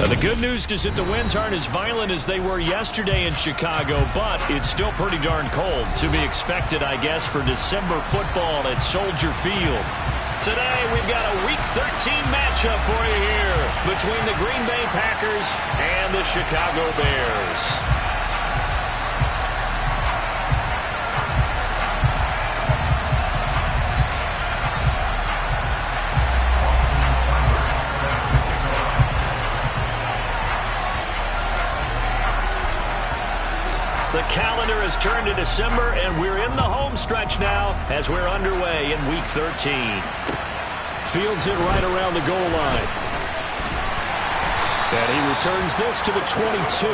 Now, the good news is that the winds aren't as violent as they were yesterday in Chicago, but it's still pretty darn cold. To be expected, I guess, for December football at Soldier Field. Today, we've got a Week 13 matchup for you here between the Green Bay Packers and the Chicago Bears. The calendar has turned to December, and we're in the home stretch now as we're underway in Week 13. Fields it right around the goal line. And he returns this to the 22.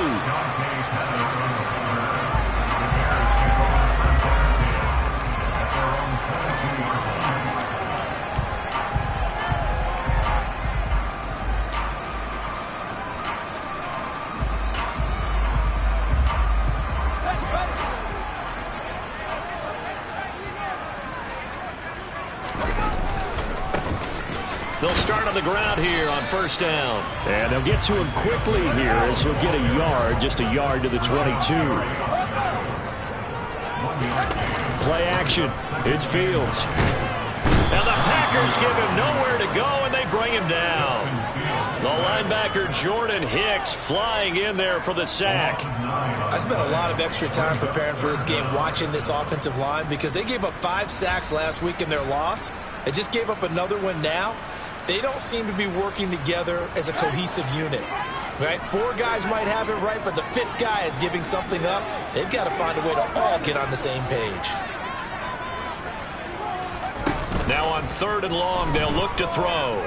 They'll start on the ground here on first down. And they'll get to him quickly here as he'll get a yard, just a yard to the 22. Play action. It's Fields. And the Packers give him nowhere to go, and they bring him down. The linebacker Jordan Hicks flying in there for the sack. I spent a lot of extra time preparing for this game watching this offensive line because they gave up 5 sacks last week in their loss. They just gave up another one now. They don't seem to be working together as a cohesive unit. Right? 4 guys might have it right, but the 5th guy is giving something up. They've got to find a way to all get on the same page. Now on 3rd and long, they'll look to throw.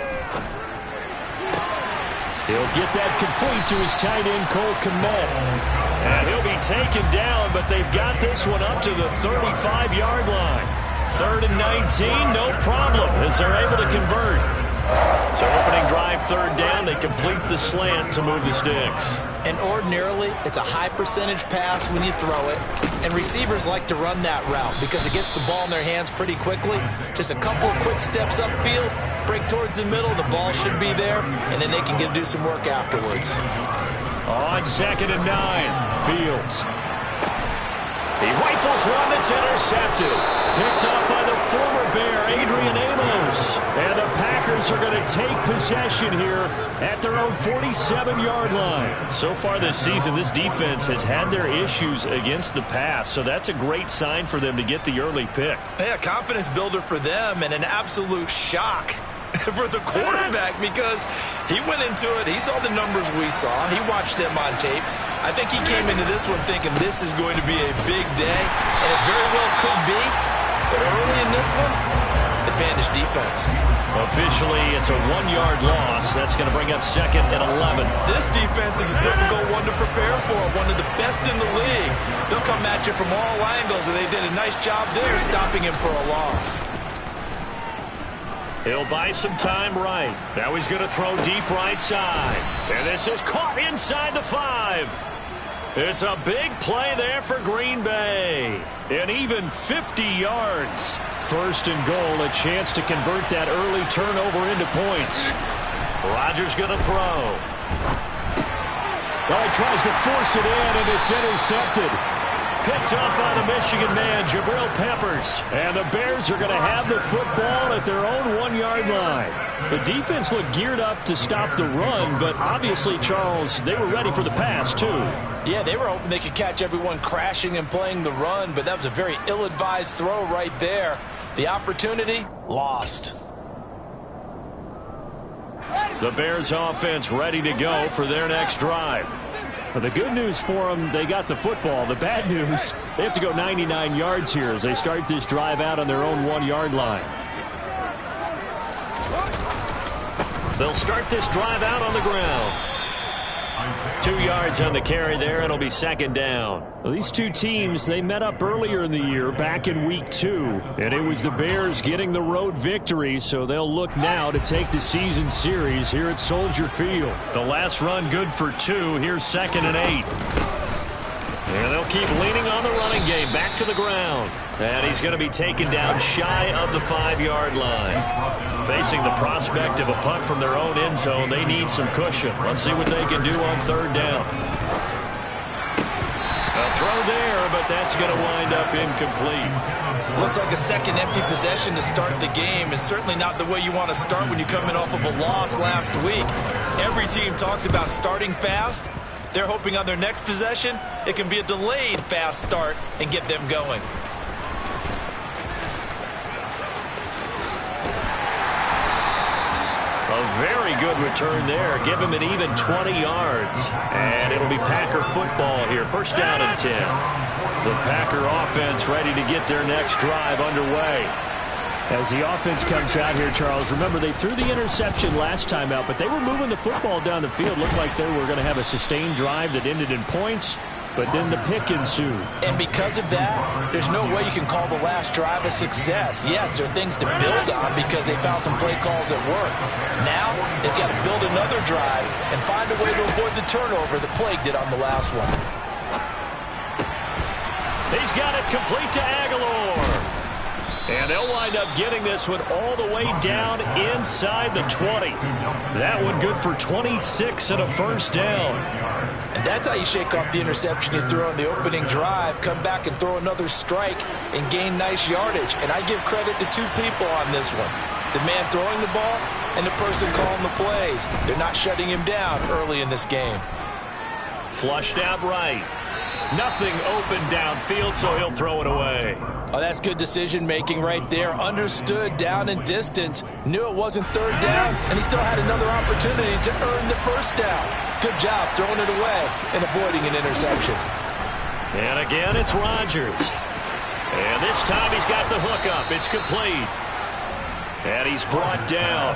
He'll get that complete to his tight end, Cole Kmet. And he'll be taken down, but they've got this one up to the 35-yard line. 3rd and 19, no problem, as they're able to convert. So opening drive, 3rd down, they complete the slant to move the sticks. And ordinarily, it's a high percentage pass when you throw it. And receivers like to run that route because it gets the ball in their hands pretty quickly. Just a couple of quick steps upfield, break towards the middle, the ball should be there, and then they can do some work afterwards. On 2nd and 9, Fields. He rifles one that's intercepted. Picked up by the former Bear, Adrian Amos. And the Packers are going to take possession here at their own 47-yard line. So far this season, this defense has had their issues against the pass, so that's a great sign for them to get the early pick. Yeah, confidence builder for them and an absolute shock for the quarterback because he went into it. He saw the numbers we saw. He watched them on tape. I think he came into this one thinking this is going to be a big day, and it very well could be. But early in this one, advantage defense. Officially, it's a 1-yard loss. That's going to bring up 2nd and 11. This defense is a difficult one to prepare for, one of the best in the league. They'll come at you from all angles, and they did a nice job there stopping him for a loss. He'll buy some time right. Now he's going to throw deep right side. And this is caught inside the 5. It's a big play there for Green Bay. And even 50 yards. 1st and goal, a chance to convert that early turnover into points. Rodgers going to throw. Well, he tries to force it in, and it's intercepted. Picked up by the Michigan man, Jabril Peppers. And the Bears are going to have the football at their own 1-yard line. The defense looked geared up to stop the run, but obviously, Charles, they were ready for the pass, too. Yeah, they were hoping they could catch everyone crashing and playing the run, but that was a very ill-advised throw right there. The opportunity, lost. The Bears offense ready to go for their next drive. Well, the good news for them, they got the football. The bad news, they have to go 99 yards here as they start this drive out on their own 1-yard line. They'll start this drive out on the ground. 2 yards on the carry there. It'll be 2nd down. Well, these two teams, they met up earlier in the year back in week 2. And it was the Bears getting the road victory, so they'll look now to take the season series here at Soldier Field. The last run good for 2. Here's 2nd and 8. And they'll keep leaning on the running game. Back to the ground. And he's going to be taken down shy of the 5-yard line. Facing the prospect of a punt from their own end zone, they need some cushion. Let's see what they can do on third down. A throw there, but that's going to wind up incomplete. Looks like a second empty possession to start the game, and certainly not the way you want to start when you're coming off of a loss last week. Every team talks about starting fast. They're hoping on their next possession, it can be a delayed fast start and get them going. A very good return there. Give him an even 20 yards. And it'll be Packer football here. First down and 10. The Packer offense ready to get their next drive underway. As the offense comes out here, Charles, remember they threw the interception last time out, but they were moving the football down the field. Looked like they were going to have a sustained drive that ended in points, but then the pick ensued. And because of that, there's no way you can call the last drive a success. Yes, there are things to build on because they found some play calls at work. Now, they've got to build another drive and find a way to avoid the turnover that plagued it on the last one. He's got it complete to Aguilar. And they'll wind up getting this one all the way down inside the 20. That one good for 26 and a first down. And that's how you shake off the interception you threw on the opening drive, come back and throw another strike and gain nice yardage. And I give credit to two people on this one. The man throwing the ball and the person calling the plays. They're not shutting him down early in this game. Flushed out right. Nothing open downfield, so he'll throw it away. Oh, that's good decision-making right there. Understood down and distance. Knew it wasn't third down, and he still had another opportunity to earn the first down. Good job throwing it away and avoiding an interception. And again, it's Rodgers. And this time he's got the hook up. It's complete. And he's brought down.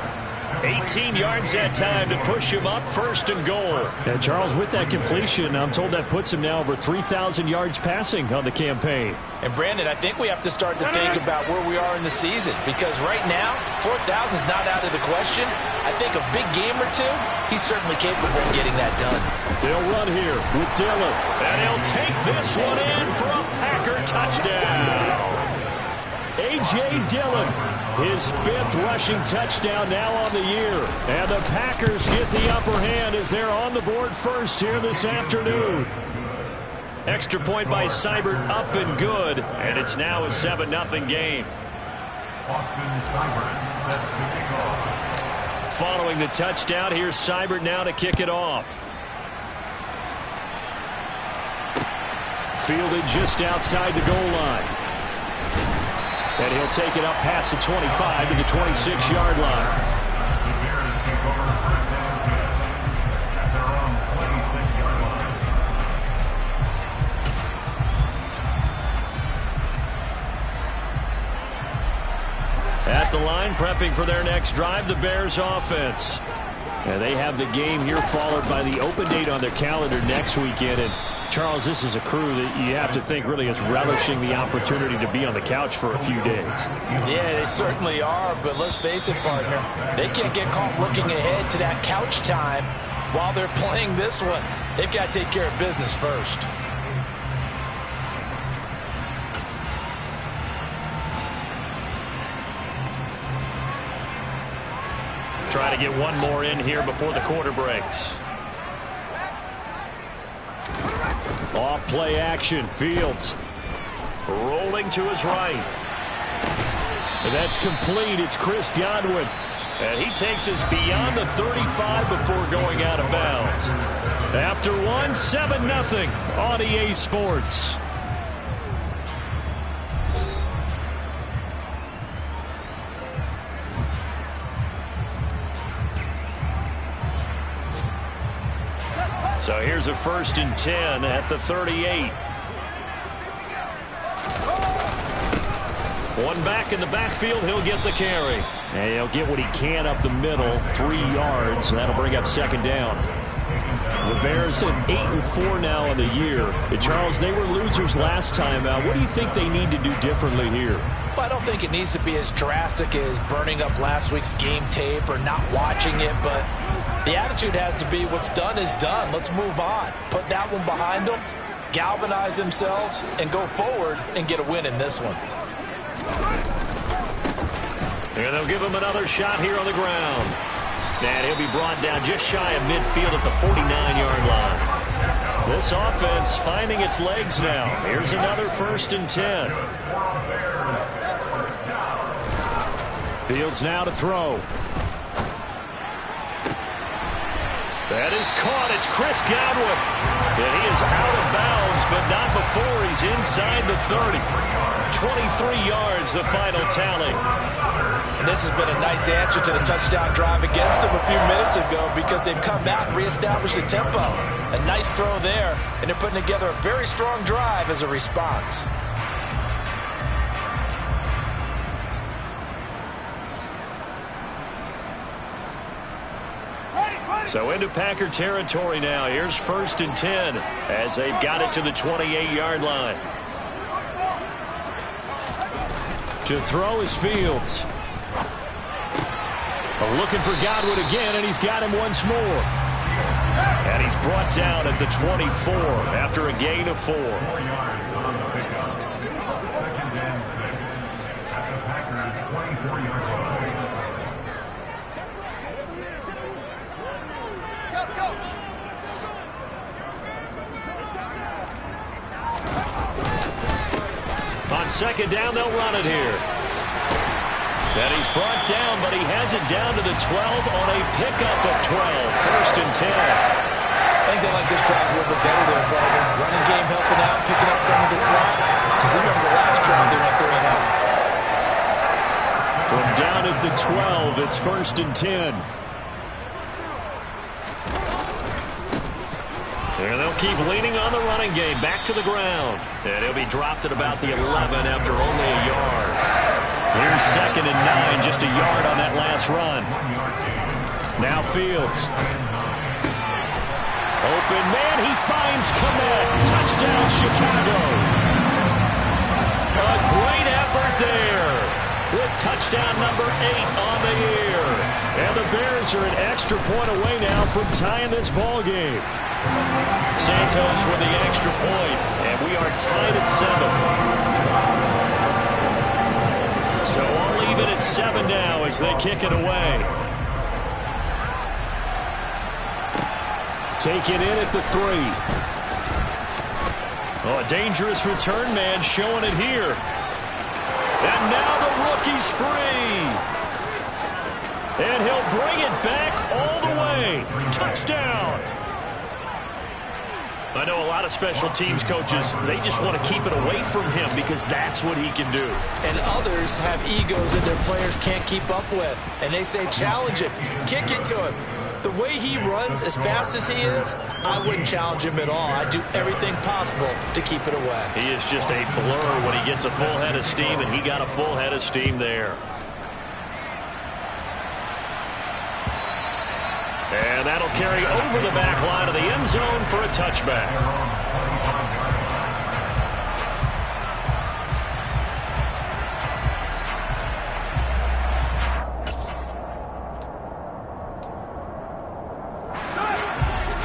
18 yards that time to push him up, first and goal. And Charles, with that completion, I'm told that puts him now over 3,000 yards passing on the campaign. And Brandon, I think we have to start to think about where we are in the season, because right now, 4,000 is not out of the question. I think a big game or two, he's certainly capable of getting that done. They'll run here with Dillon, and he'll take this one in for a Packer touchdown. A.J. Dillon, his 5th rushing touchdown now on the year. And the Packers get the upper hand as they're on the board first here this afternoon. Extra point by Seibert up and good. And it's now a 7-0 game. Following the touchdown, here's Seibert now to kick it off. Fielded just outside the goal line. And he'll take it up past the 25 to the 26-yard line. At the line, prepping for their next drive, the Bears offense. And they have the game here followed by the open date on their calendar next weekend. And Charles, this is a crew that you have to think really is relishing the opportunity to be on the couch for a few days. Yeah, they certainly are, but let's face it, partner. They can't get caught looking ahead to that couch time while they're playing this one. They've got to take care of business first. Try to get one more in here before the quarter breaks. Off play action. Fields rolling to his right. And that's complete. It's Chris Godwin. And he takes us beyond the 35 before going out of bounds. After one, 7-0 on EA Sports. So here's a 1st and 10 at the 38. One back in the backfield, he'll get the carry. And he'll get what he can up the middle, 3 yards. That'll bring up 2nd down. The Bears at 8-4 now on the year. And Charles, they were losers last time out. What do you think they need to do differently here? Well, I don't think it needs to be as drastic as burning up last week's game tape or not watching it, but the attitude has to be what's done is done. Let's move on. Put that one behind them galvanize themselves, and go forward and get a win in this one. And they'll give him another shot here on the ground. And he'll be brought down just shy of midfield at the 49-yard line. This offense finding its legs now. Here's another 1st and 10. Fields now to throw. That is caught. It's Chris Godwin. And he is out of bounds, but not before he's inside the 30. 23 yards, the final tally. And this has been a nice answer to the touchdown drive against them a few minutes ago because they've come out and reestablished the tempo. A nice throw there, and they're putting together a very strong drive as a response. So into Packer territory now. Here's 1st and 10 as they've got it to the 28-yard line. To throw is Fields. Looking for Godwin again, and he's got him once more. And he's brought down at the 24 after a gain of 4. On 2nd down, they'll run it here. And he's brought down, but he has it down to the 12 on a pickup of 12. 1st and 10. I think they like this drive a little bit better there, partner. Running game helping out, picking up some of the slack. Because remember the last drive they went 3 and out. From down at the 12, it's 1st and 10. And they'll keep leaning on the running game. Back to the ground. And he'll be dropped at about the 11 after only a yard. Here's 2nd and 9, just a yard on that last run. Now Fields. Open man, he finds Kmet. Touchdown, Chicago. A great effort there with touchdown number 8 on the year. And the Bears are an extra point away now from tying this ball game. Santos with the extra point, and we are tied at 7. So I'll leave it at 7 now as they kick it away. Take it in at the 3. Oh, a dangerous return man showing it here. And now the rookie's free. And he'll bring it back all the way. Touchdown. I know a lot of special teams coaches, they just want to keep it away from him because that's what he can do. And others have egos that their players can't keep up with. And they say, challenge him, kick it to him. The way he runs as fast as he is, I wouldn't challenge him at all. I'd do everything possible to keep it away. He is just a blur when he gets a full head of steam, and he got a full head of steam there. And that'll carry over the back line of the end zone for a touchback.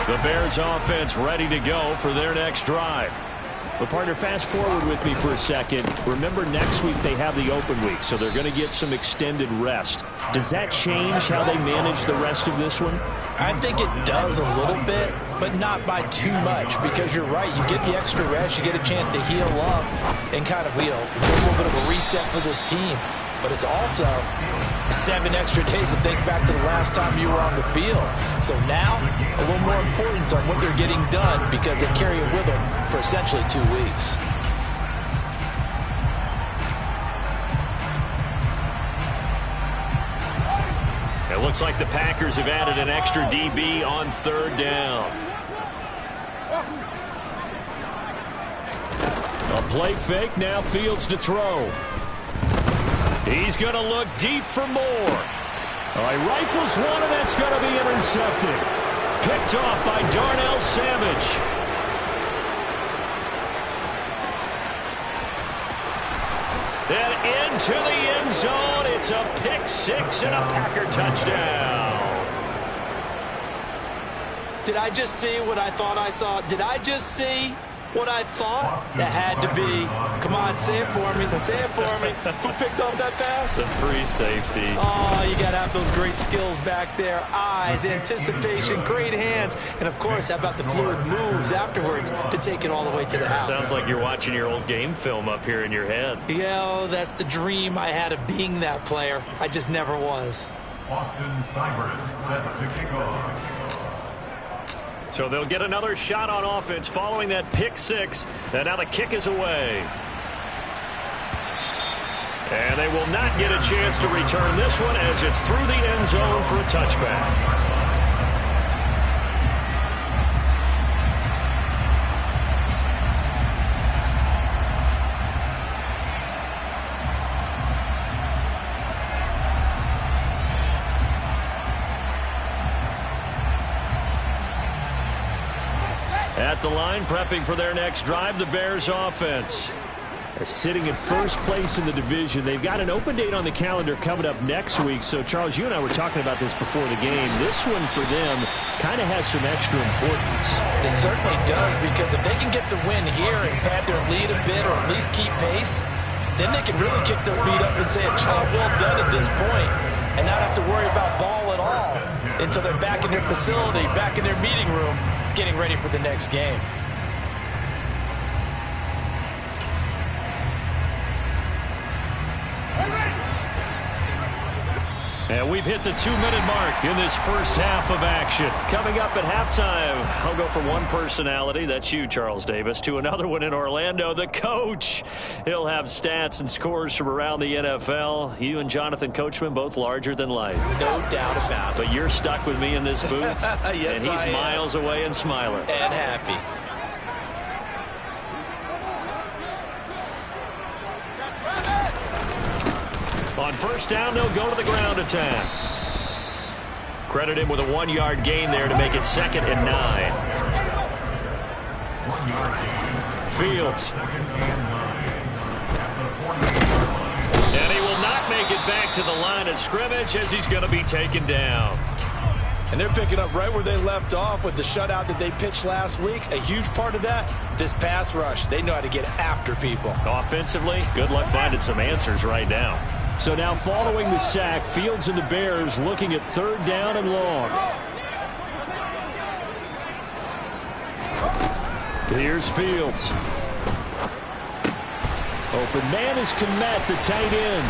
The Bears offense ready to go for their next drive. But partner, fast forward with me for a second. Remember, next week they have the open week, so they're going to get some extended rest. Does that change how they manage the rest of this one? I think it does a little bit, but not by too much, because you're right. You get the extra rest, you get a chance to heal up and kind of, do a little bit of a reset for this team. But it's also 7 extra days to think back to the last time you were on the field. So now, a little more importance on what they're getting done because they carry it with them for essentially 2 weeks. It looks like the Packers have added an extra DB on 3rd down. A play fake, now Fields to throw. He's going to look deep for more. He rifles one, and that's going to be intercepted. Picked off by Darnell Savage. And into the end zone. It's a pick 6 and a Packer touchdown. Did I just see what I thought I saw? Did I just see what I thought? That had to be. Come on, say it for me. Say it for me. Who picked up that pass? The free safety. Oh, you got to have those great skills back there. Eyes, anticipation, great hands. And, of course, how about the fluid moves afterwards to take it all the way to the house? Sounds like you're watching your old game film up here in your head. Yeah, oh, that's the dream I had of being that player. I just never was. Austin Seibert set to kick off. So they'll get another shot on offense following that pick six. And now the kick is away. And they will not get a chance to return this one as it's through the end zone for a touchback. At the line, prepping for their next drive, the Bears offense. Sitting in first place in the division. They've got an open date on the calendar coming up next week. So, Charles, you and I were talking about this before the game. This one for them kind of has some extra importance. It certainly does, because if they can get the win here and pad their lead a bit or at least keep pace, then they can really kick their feet up and say a job well done at this point and not have to worry about ball at all until they're back in their facility, back in their meeting room, getting ready for the next game. And we've hit the 2-minute mark in this first half of action. Coming up at halftime, I'll go from one personality, that's you, Charles Davis, to another one in Orlando, the coach. He'll have stats and scores from around the NFL. You and Jonathan Coachman, both larger than life. No doubt about it. But you're stuck with me in this booth, yes, and he's miles away and smiling. And happy. On first down, they'll go to the ground attack. Credit him with a 1-yard gain there to make it 2nd and 9. Fields. And he will not make it back to the line of scrimmage as he's going to be taken down. And they're picking up right where they left off with the shutout that they pitched last week. A huge part of that, this pass rush. They know how to get after people. Offensively, good luck finding some answers right now. So now following the sack, Fields and the Bears looking at 3rd down and long. Here's Fields. Open man is Kmet, the tight end.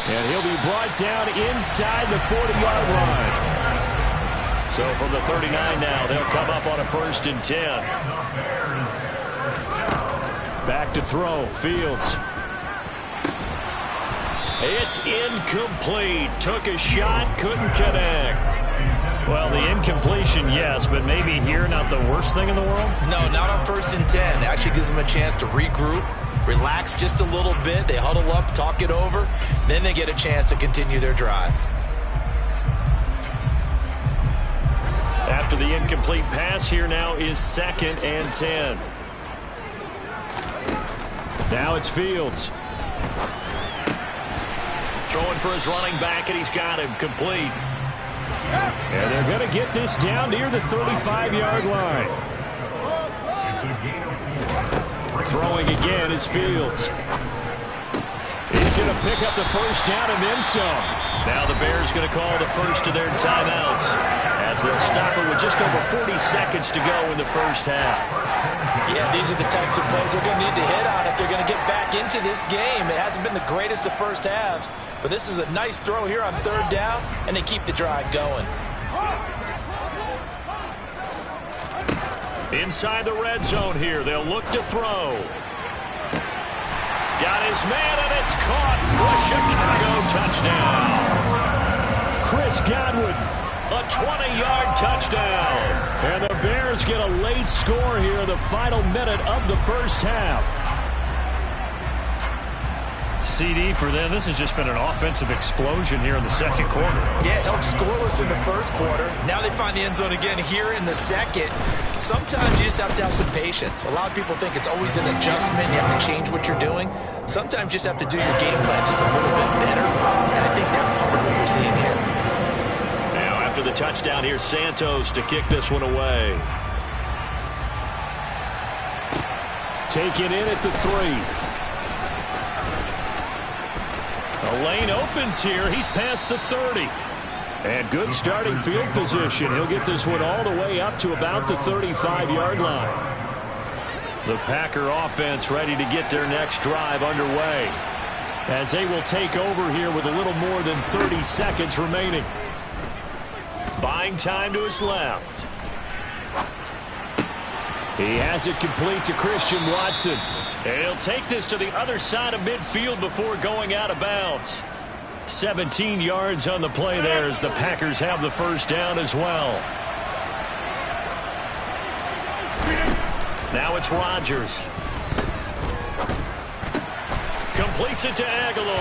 And he'll be brought down inside the 40-yard line. So from the 39 now, they'll come up on a 1st and 10. Back to throw, Fields. It's incomplete. Took a shot, couldn't connect. Well, the incompletion, yes, but maybe here not the worst thing in the world? No, not on 1st and 10. It actually gives them a chance to regroup, relax just a little bit. They huddle up, talk it over. Then they get a chance to continue their drive. After the incomplete pass, here now is 2nd and 10. Now it's Fields. Throwing for his running back, and he's got him complete. And they're going to get this down near the 35-yard line. Throwing again is Fields. He's going to pick up the 1st down and then some. Now the Bears going to call the first of their timeouts as they'll stop it with just over 40 seconds to go in the first half. Yeah, these are the types of plays they're going to need to hit on if they're going to get back into this game. It hasn't been the greatest of first halves, but this is a nice throw here on 3rd down, and they keep the drive going. Inside the red zone here, they'll look to throw. Got his man, and it's caught for a Chicago touchdown. Chris Godwin, a 20-yard touchdown. And the Bears get a late score here in the final minute of the first half. CD for them. This has just been an offensive explosion here in the 2nd quarter. Yeah, held scoreless in the 1st quarter. Now they find the end zone again here in the 2nd. Sometimes you just have to have some patience. A lot of people think it's always an adjustment. You have to change what you're doing. Sometimes you just have to do your game plan just a little bit better. And I think that's part of what we're seeing here. Now after the touchdown, here's Santos to kick this one away. Take it in at the 3. The lane opens here. He's past the 30. And good starting field position. He'll get this one all the way up to about the 35-yard line. The Packer offense ready to get their next drive underway, as they will take over here with a little more than 30 seconds remaining. Buying time to his left. He has it complete to Christian Watson. And he'll take this to the other side of midfield before going out of bounds. 17 yards on the play there as the Packers have the first down as well. Now it's Rodgers. Completes it to Aguilar.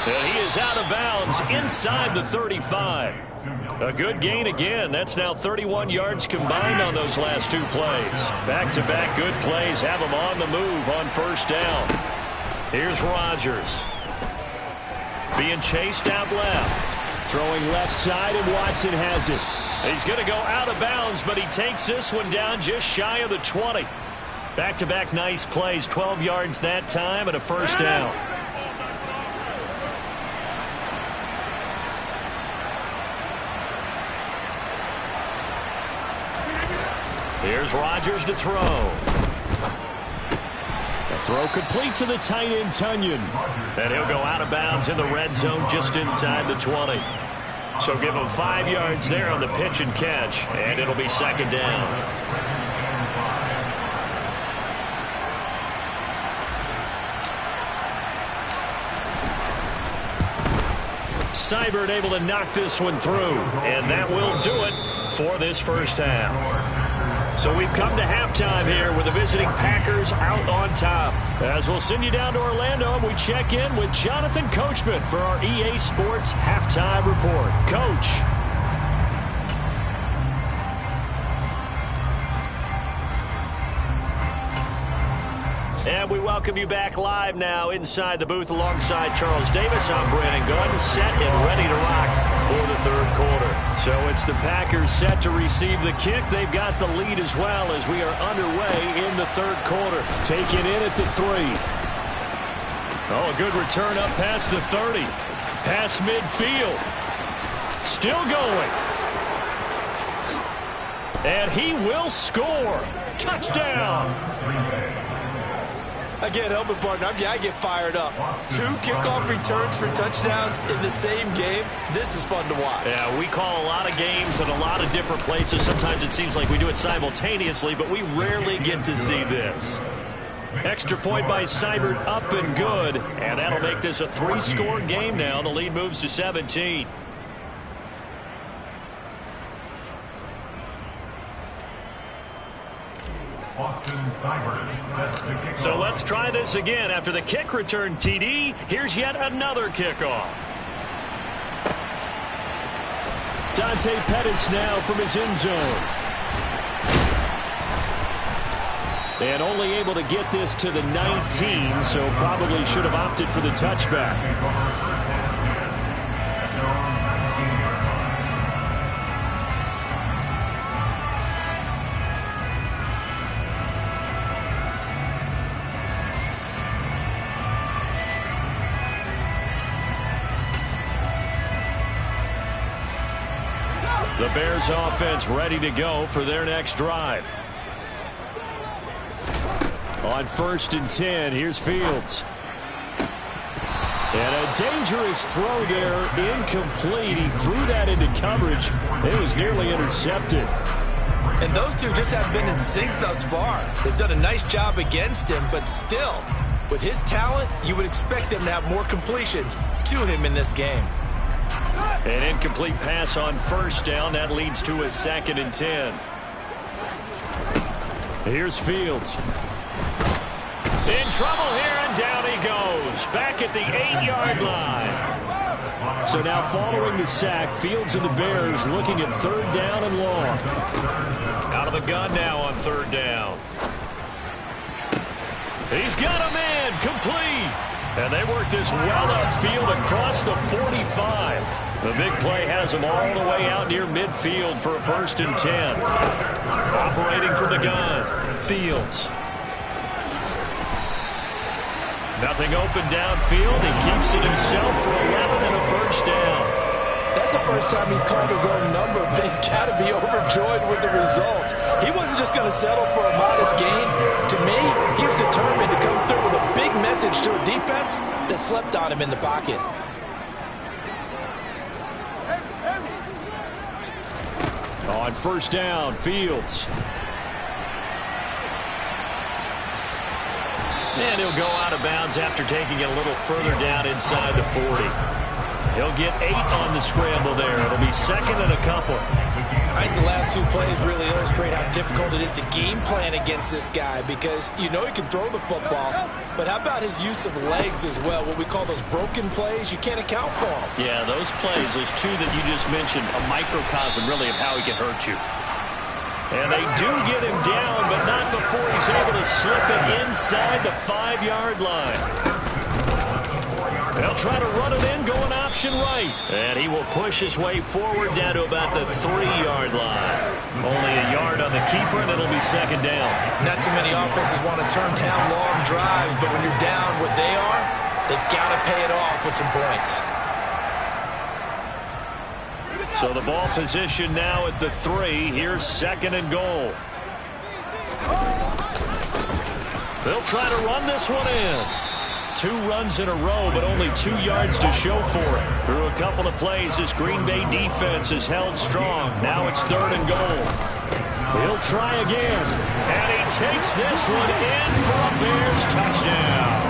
And he is out of bounds inside the 35. A good gain again. That's now 31 yards combined on those last 2 plays. Back-to-back good plays have him on the move on first down. Here's Rodgers. Being chased out left. Throwing left side, and Watson has it. He's going to go out of bounds, but he takes this one down just shy of the 20. Back-to-back nice plays. 12 yards that time and a first down. Here's Rodgers to throw. The throw complete to the tight end, Tunyon. And he'll go out of bounds in the red zone just inside the 20. So give him 5 yards there on the pitch and catch, and it'll be second down. Seibert able to knock this one through, and that will do it for this first half. So we've come to halftime here with the visiting Packers out on top. As we'll send you down to Orlando, and we check in with Jonathan Coachman for our EA Sports Halftime Report. Coach. And we welcome you back live now inside the booth alongside Charles Davis. I'm Brandon Gunn, set and ready to rock for the third quarter. So it's the Packers set to receive the kick. They've got the lead as well as we are underway in the third quarter. Taking in at the 3. Oh, a good return up past the 30. Past midfield. Still going. And he will score. Touchdown. Again, helping partner, I get fired up. 2 kickoff returns for touchdowns in the same game. This is fun to watch. Yeah, we call a lot of games at a lot of different places. Sometimes it seems like we do it simultaneously, but we rarely get to see this. Extra point by Seibert, up and good. And that'll make this a 3-score game now. The lead moves to 17. So let's try this again. After the kick return, TD, here's yet another kickoff. Dante Pettis now from his end zone. And only able to get this to the 19, so probably should have opted for the touchback. The Bears offense ready to go for their next drive. On 1st and 10, here's Fields. And a dangerous throw there, incomplete. He threw that into coverage. It was nearly intercepted. And those two just haven't been in sync thus far. They've done a nice job against him, but still, with his talent, you would expect them to have more completions to him in this game. An incomplete pass on 1st down. That leads to a 2nd and 10. Here's Fields. In trouble here, and down he goes. Back at the 8-yard line. So now following the sack, Fields and the Bears looking at 3rd down and long. Out of the gun now on 3rd down. He's got a man, complete. And they work this well upfield across the 45. The big play has them all the way out near midfield for a 1st and 10. Operating from the gun, Fields. Nothing open downfield. He keeps it himself for 11 and a first down. That's the first time he's called his own number, but he's got to be overjoyed with the results. He wasn't just going to settle for a modest gain. To me, he was determined to come through with a big message to a defense that slept on him in the pocket. On first down, Fields. And he'll go out of bounds after taking it a little further down inside the 40. He'll get 8 on the scramble there. It'll be second and a couple. I think the last two plays really illustrate how difficult it is to game plan against this guy because you know he can throw the football, but how about his use of legs as well? What we call those broken plays, you can't account for them. Yeah, those plays, those two that you just mentioned, a microcosm really of how he can hurt you. And they do get him down, but not before he's able to slip it inside the 5-yard line. They'll try to run it in, going option right. And he will push his way forward down to about the 3-yard line. Only a yard on the keeper, and it'll be second down. Not too many offenses want to turn down long drives, but when you're down what they are, they've got to pay it off with some points. So the ball position now at the 3. Here's second and goal. They'll try to run this one in. 2 runs in a row, but only 2 yards to show for it. Through a couple of plays, this Green Bay defense is held strong. Now it's third and goal. He'll try again. And he takes this one in for a Bears touchdown.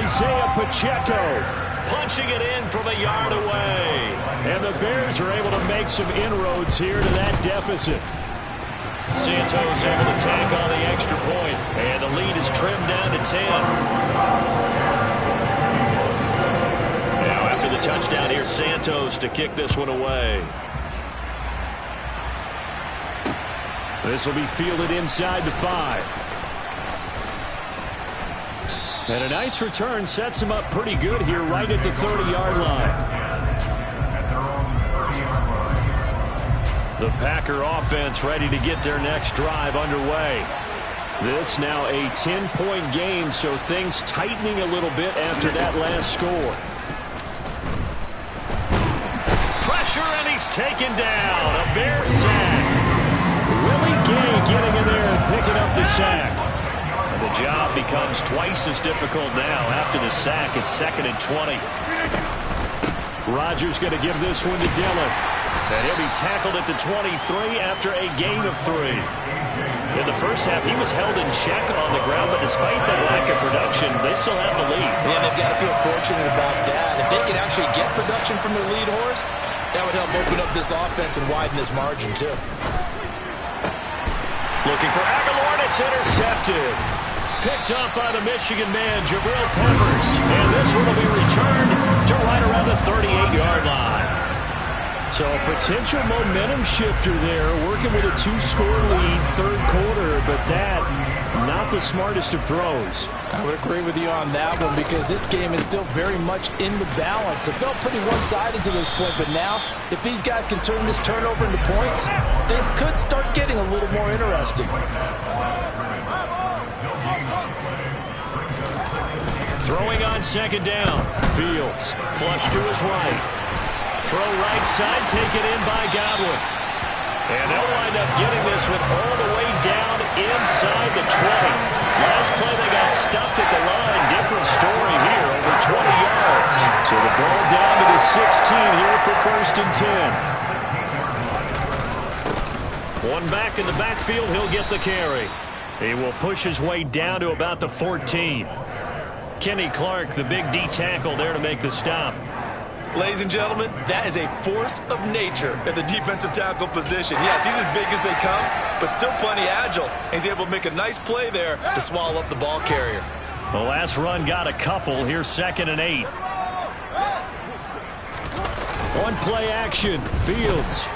Isaiah Pacheco punching it in from a yard away. And the Bears are able to make some inroads here to that deficit. Santos able to tack on the extra point, and the lead is trimmed down to 10. Now after the touchdown, here's Santos to kick this one away. This will be fielded inside the 5. And a nice return sets him up pretty good here right at the 30-yard line. The Packer offense ready to get their next drive underway. This now a 10-point game, so things tightening a little bit after that last score. Pressure, and he's taken down. A Bear sack. Willie Gay getting in there and picking up the sack. And the job becomes twice as difficult now. After the sack, it's second and 20. Rodgers going to give this one to Dillon. And he'll be tackled at the 23 after a gain of 3. In the first half, he was held in check on the ground, but despite that lack of production, they still have the lead. And they've got to feel fortunate about that. If they can actually get production from their lead horse, that would help open up this offense and widen this margin, too. Looking for Aguilar, and it's intercepted. Picked up by the Michigan man, Jabril Peppers. And this one will be returned to right around the 38-yard line. So a potential momentum shifter there, working with a 2-score lead, third quarter, but that, not the smartest of throws. I would agree with you on that one because this game is still very much in the balance. It felt pretty one-sided to this point, but now, if these guys can turn this turnover into points, things could start getting a little more interesting. Throwing on second down. Fields, flush to his right. Throw right side, taken in by Godwin. And they'll wind up getting this one all the way down inside the 20. Last play they got stuffed at the line. Different story here, over 20 yards. So the ball down to the 16 here for first and 10. One back in the backfield, he'll get the carry. He will push his way down to about the 14. Kenny Clark, the big D tackle there to make the stop. Ladies and gentlemen, that is a force of nature at the defensive tackle position. Yes, he's as big as they come, but still plenty agile. He's able to make a nice play there to swallow up the ball carrier. The last run got a couple. Here's second and 8. One play action. Fields.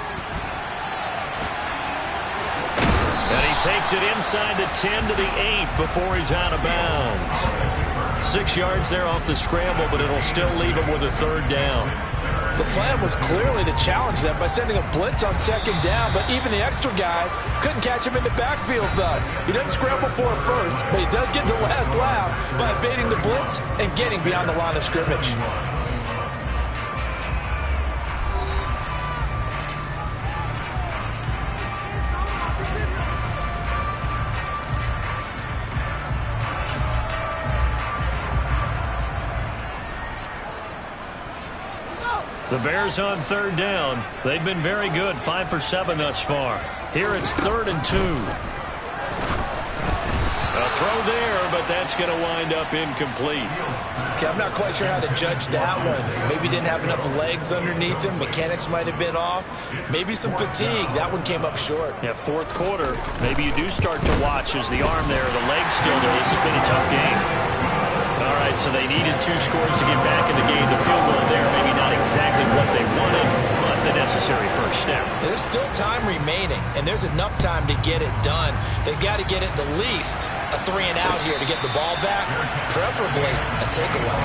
And he takes it inside the 10 to the 8 before he's out of bounds. 6 yards there off the scramble, but it'll still leave him with a third down. The plan was clearly to challenge them by sending a blitz on second down, but even the extra guys couldn't catch him in the backfield, though. He doesn't scramble for a first, but he does get the last laugh by evading the blitz and getting beyond the line of scrimmage. The Bears on third down. They've been very good, 5 for 7 thus far. Here it's 3rd and 2. A throw there, but that's going to wind up incomplete. Okay, I'm not quite sure how to judge that one. Maybe didn't have enough legs underneath him. Mechanics might have been off. Maybe some fatigue. That one came up short. Yeah, fourth quarter, maybe you do start to watch as the arm there, the leg's still there. This has been a tough game. All right, so they needed 2 scores to get back in the game. The field goal there, maybe not exactly what they wanted, but the necessary first step. There's still time remaining, and there's enough time to get it done. They've got to get it the least a 3 and out here to get the ball back, preferably a takeaway.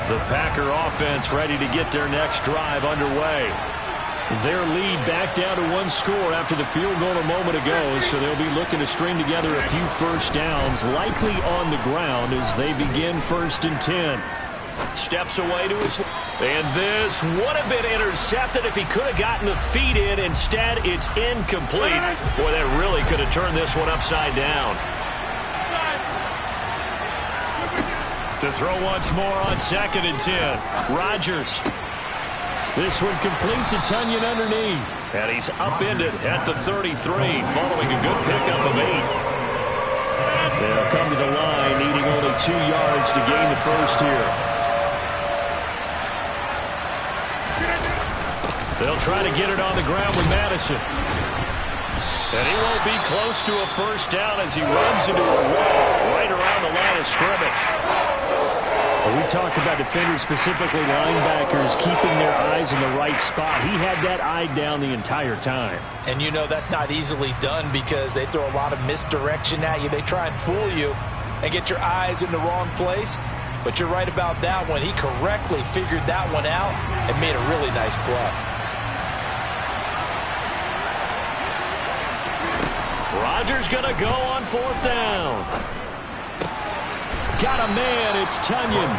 The Packer offense ready to get their next drive underway. Their lead back down to 1 score after the field goal a moment ago, so they'll be looking to string together a few first downs, likely on the ground as they begin 1st and 10. Steps away to his... And this would have been intercepted if he could have gotten the feet in. Instead, it's incomplete. Boy, that really could have turned this one upside down. To throw once more on 2nd and 10. Rodgers. This one complete to Tonyan underneath. And he's upended at the 33, following a good pickup of 8. They'll come to the line, needing only 2 yards to gain the first here. They'll try to get it on the ground with Madison. And he won't be close to a first down as he runs into a wall right around the line of scrimmage. Well, we talk about defenders, specifically linebackers, keeping their eyes in the right spot. He had that eye down the entire time. And you know that's not easily done because they throw a lot of misdirection at you. They try and fool you and get your eyes in the wrong place. But you're right about that one. He correctly figured that one out and made a really nice play. Rodgers going to go on 4th down. Got a man, it's Tonyan.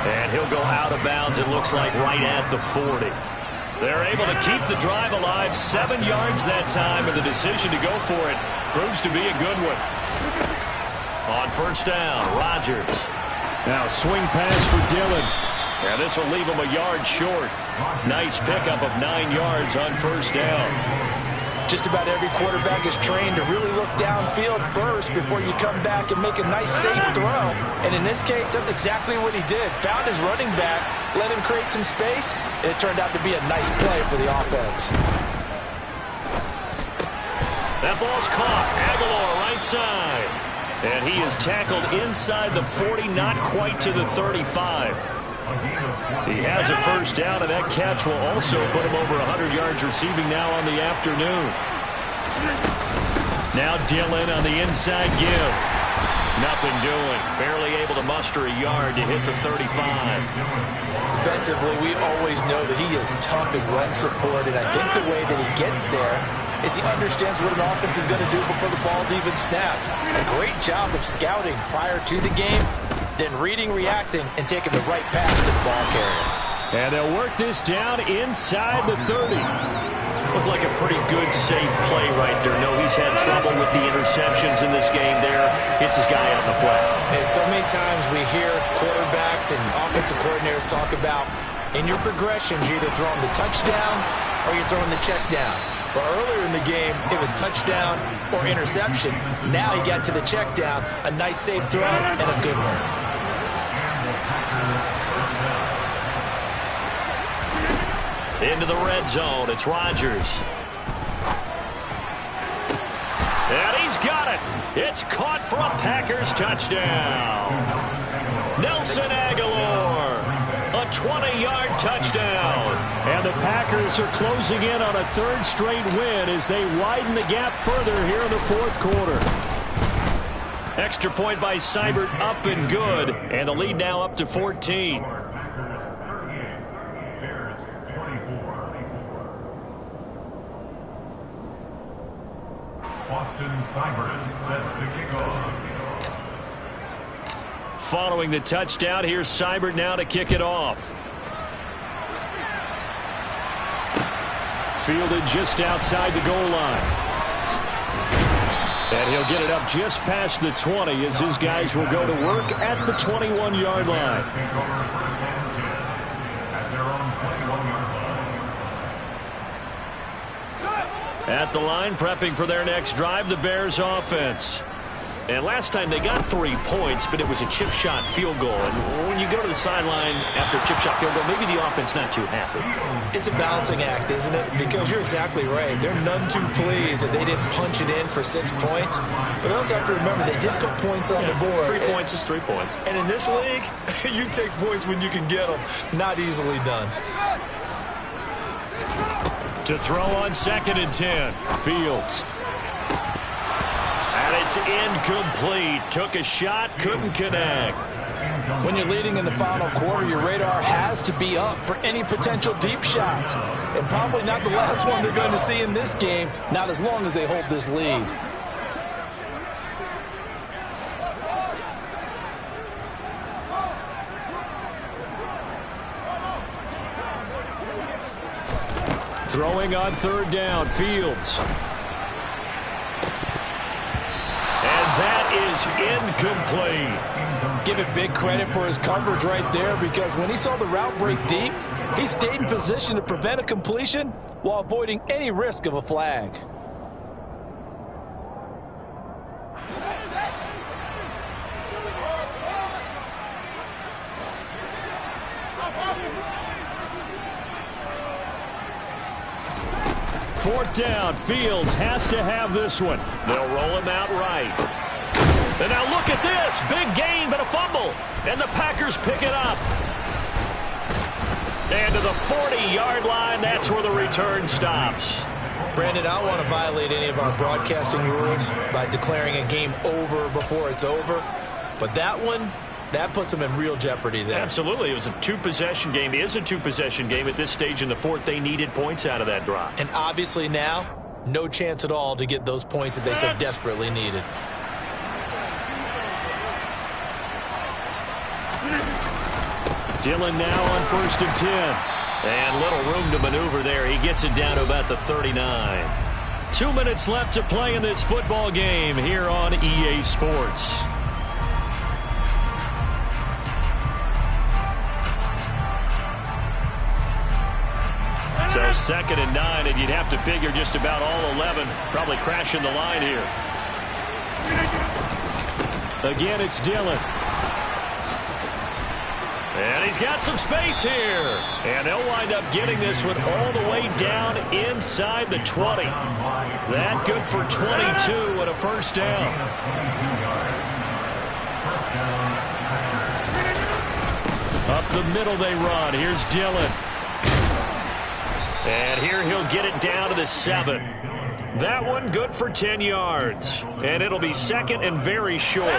And he'll go out of bounds, it looks like, right at the 40. They're able to keep the drive alive, 7 yards that time, and the decision to go for it proves to be a good one. On 1st down, Rodgers. Now swing pass for Dillon. And this will leave him a yard short. Nice pickup of 9 yards on 1st down. Just about every quarterback is trained to really look downfield first before you come back and make a nice, safe throw. And in this case, that's exactly what he did. Found his running back, let him create some space, and it turned out to be a nice play for the offense. That ball's caught. Aguilar right side. And he is tackled inside the 40, not quite to the 35. He has a first down, and that catch will also put him over 100 yards receiving now on the afternoon. Now Dillon on the inside give. Nothing doing. Barely able to muster a yard to hit the 35. Defensively, we always know that he is tough in run support, and I think the way that he gets there is he understands what an offense is going to do before the ball's even snapped. A great job of scouting prior to the game, then reading, reacting, and taking the right path to the ball carrier. And they'll work this down inside the 30. Looked like a pretty good, safe play right there. No, he's had trouble with the interceptions in this game there. Hits his guy out in the flat. And so many times we hear quarterbacks and offensive coordinators talk about, in your progressions, you're either throwing the touchdown or you're throwing the check down. But earlier in the game, it was touchdown or interception. Now he got to the check down, a nice safe throw, and a good one. Into the red zone, it's Rodgers. And he's got it. It's caught for a Packers touchdown. Nelson Aguilar, a 20-yard touchdown. And the Packers are closing in on a 3rd straight win as they widen the gap further here in the 4th quarter. Extra point by Seibert, up and good. And the lead now up to 14. Packers 38, Bears 24. Austin Seibert set to kick off. Following the touchdown, here's Seibert now to kick it off. Fielded just outside the goal line. And he'll get it up just past the 20 as his guys will go to work at the 21-yard line. At the line, prepping for their next drive, the Bears offense. And last time they got 3 points, but it was a chip shot field goal. And when you go to the sideline after a chip shot field goal, maybe the offense not too happy. It's a balancing act, isn't it? Because you're exactly right. They're none too pleased that they didn't punch it in for 6 points. But they also have to remember they did put points on the board. 3 points is 3 points. And in this league, you take points when you can get them. Not easily done. To throw on 2nd and 10. Fields. And it's incomplete. Took a shot, couldn't connect. When you're leading in the final quarter, your radar has to be up for any potential deep shots. And probably not the last one they're going to see in this game, not as long as they hold this lead. Throwing on 3rd down, Fields. And that is incomplete. Give it big credit for his coverage right there, because when he saw the route break deep, he stayed in position to prevent a completion while avoiding any risk of a flag. Fourth down, Fields has to have this one. They'll roll him out right. And now look at this. Big gain, but a fumble. And the Packers pick it up. And to the 40-yard line, that's where the return stops. Brandon, I don't want to violate any of our broadcasting rules by declaring a game over before it's over. But that one, that puts them in real jeopardy there. Absolutely. It was a 2-possession game. It is a 2-possession game at this stage in the fourth. They needed points out of that drive. And obviously now, no chance at all to get those points that they so desperately needed. Dillon now on 1st and 10. And little room to maneuver there. He gets it down to about the 39. 2 minutes left to play in this football game here on EA Sports. So 2nd and 9, and you'd have to figure just about all 11 probably crashing the line here. Again, it's Dillon. And he's got some space here. And they'll wind up getting this one all the way down inside the 20. That good for 22 and a first down. Up the middle they run. Here's Dillon. And here he'll get it down to the 7. That one good for 10 yards. And it'll be 2nd and very short.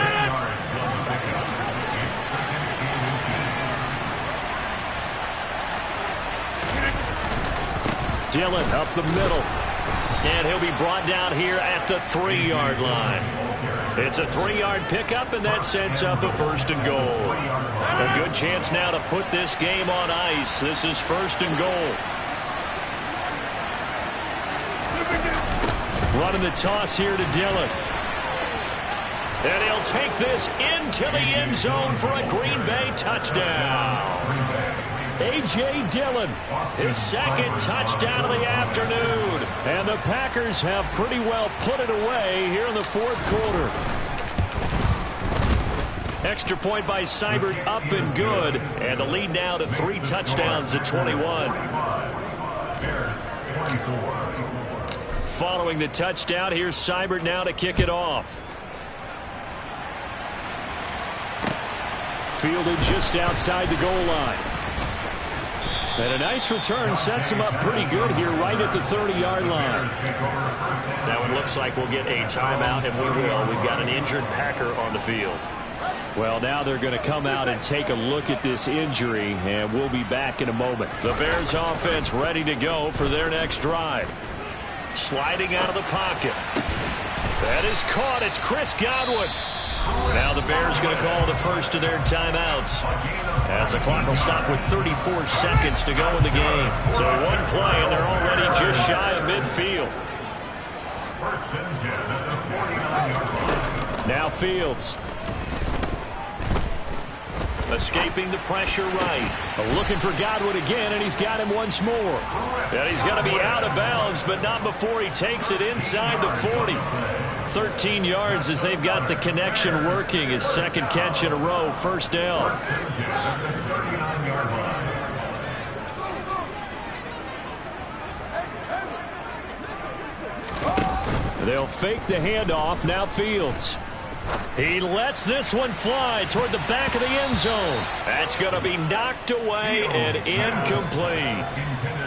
Dillon up the middle. And he'll be brought down here at the 3-yard line. It's a 3-yard pickup, and that sets up a 1st and goal. A good chance now to put this game on ice. This is 1st and goal. Running the toss here to Dillon. And he'll take this into the end zone for a Green Bay touchdown. A.J. Dillon, his 2nd touchdown of the afternoon. And the Packers have pretty well put it away here in the 4th quarter. Extra point by Seibert, up and good. And the lead now to 3 touchdowns at 21. Following the touchdown, here's Seibert now to kick it off. Fielded just outside the goal line. And a nice return sets him up pretty good here right at the 30-yard line. That one looks like we'll get a timeout, and we will. We've got an injured Packer on the field. Well, now they're going to come out and take a look at this injury, and we'll be back in a moment. The Bears offense ready to go for their next drive. Sliding out of the pocket. That is caught. It's Chris Godwin. Now the Bears going to call the first of their timeouts, as the clock will stop with 34 seconds to go in the game. So one play, and they're already just shy of midfield. Now Fields. Escaping the pressure right. Looking for Godwin again, and he's got him once more. And he's going to be out of bounds, but not before he takes it inside the 40. 13 yards as they've got the connection working. His second catch in a row, first down. They'll fake the handoff. Now Fields. He lets this one fly toward the back of the end zone. That's going to be knocked away and incomplete.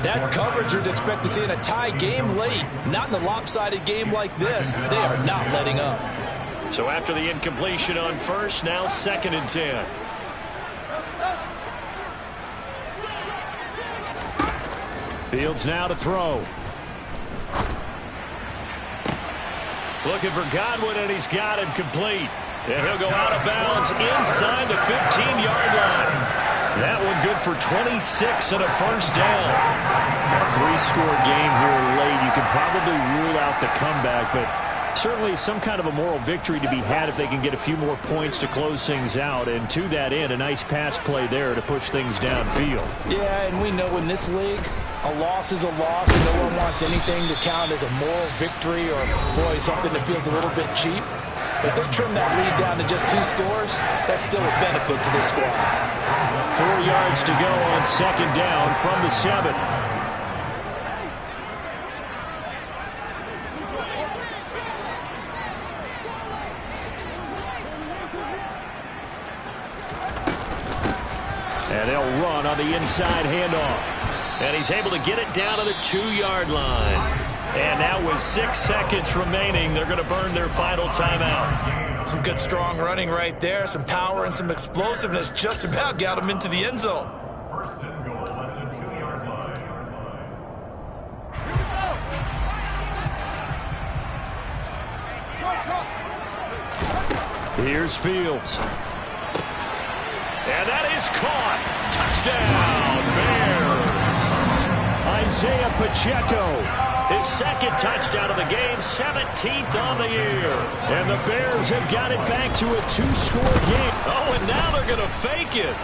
That's coverage you'd expect to see in a tie game late. Not in a lopsided game like this. They are not letting up. So after the incompletion on first, now 2nd and 10. Fields now to throw. Looking for Godwin, and he's got him complete. And he'll go out of bounds inside the 15-yard line. That one good for 26 and a first down. A 3-score game here late. You can probably rule out the comeback, but certainly some kind of a moral victory to be had if they can get a few more points to close things out. And to that end, a nice pass play there to push things downfield. Yeah, and we know in this league, a loss is a loss, and no one wants anything to count as a moral victory or, boy, something that feels a little bit cheap. But if they trim that lead down to just 2 scores, that's still a benefit to this squad. 4 yards to go on 2nd down from the 7. And they'll run on the inside handoff. And he's able to get it down to the 2-yard line. And now with 6 seconds remaining, they're going to burn their final timeout. Some good strong running right there. Some power and some explosiveness just about got him into the end zone. First and goal at the 2-yard line. Here's Fields. And that is caught. Touchdown, Bears. Isaiah Pacheco, his 2nd touchdown of the game, 17th on the year. And the Bears have got it back to a 2-score game. Oh, and now they're going to fake it.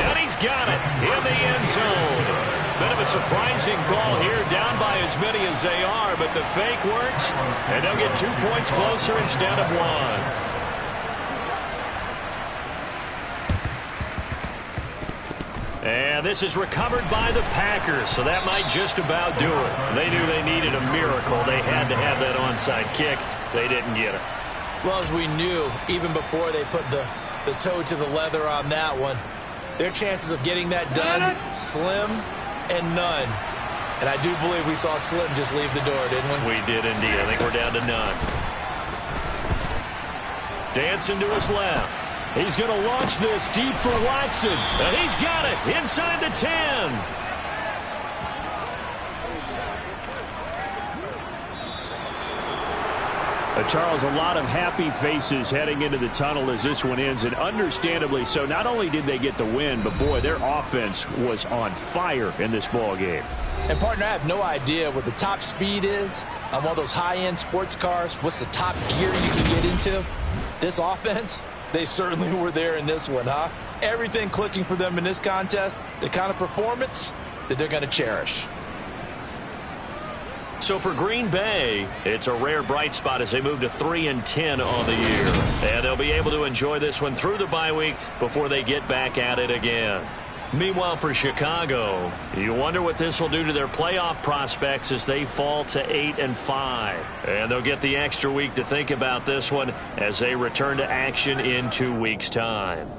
And he's got it in the end zone. Bit of a surprising call here, down by as many as they are, but the fake works, and they'll get 2 points closer instead of 1. And this is recovered by the Packers, so that might just about do it. They knew they needed a miracle. They had to have that onside kick. They didn't get it. Well, as we knew, even before they put the toe to the leather on that one, their chances of getting that done, slim and none. And I do believe we saw Slim just leave the door, didn't we? We did indeed. I think we're down to none. Dancing to his left. He's going to launch this deep for Watson. And he's got it inside the 10. Charles, a lot of happy faces heading into the tunnel as this one ends, and understandably so. Not only did they get the win, but boy, their offense was on fire in this ball game. And partner, I have no idea what the top speed is on one of those high-end sports cars. What's the top gear you can get into? This offense, they certainly were there in this one, huh? Everything clicking for them in this contest, the kind of performance that they're going to cherish. So for Green Bay, it's a rare bright spot as they move to 3-10 on the year. And they'll be able to enjoy this one through the bye week before they get back at it again. Meanwhile, for Chicago, you wonder what this will do to their playoff prospects as they fall to 8-5. And they'll get the extra week to think about this one as they return to action in 2 weeks' time.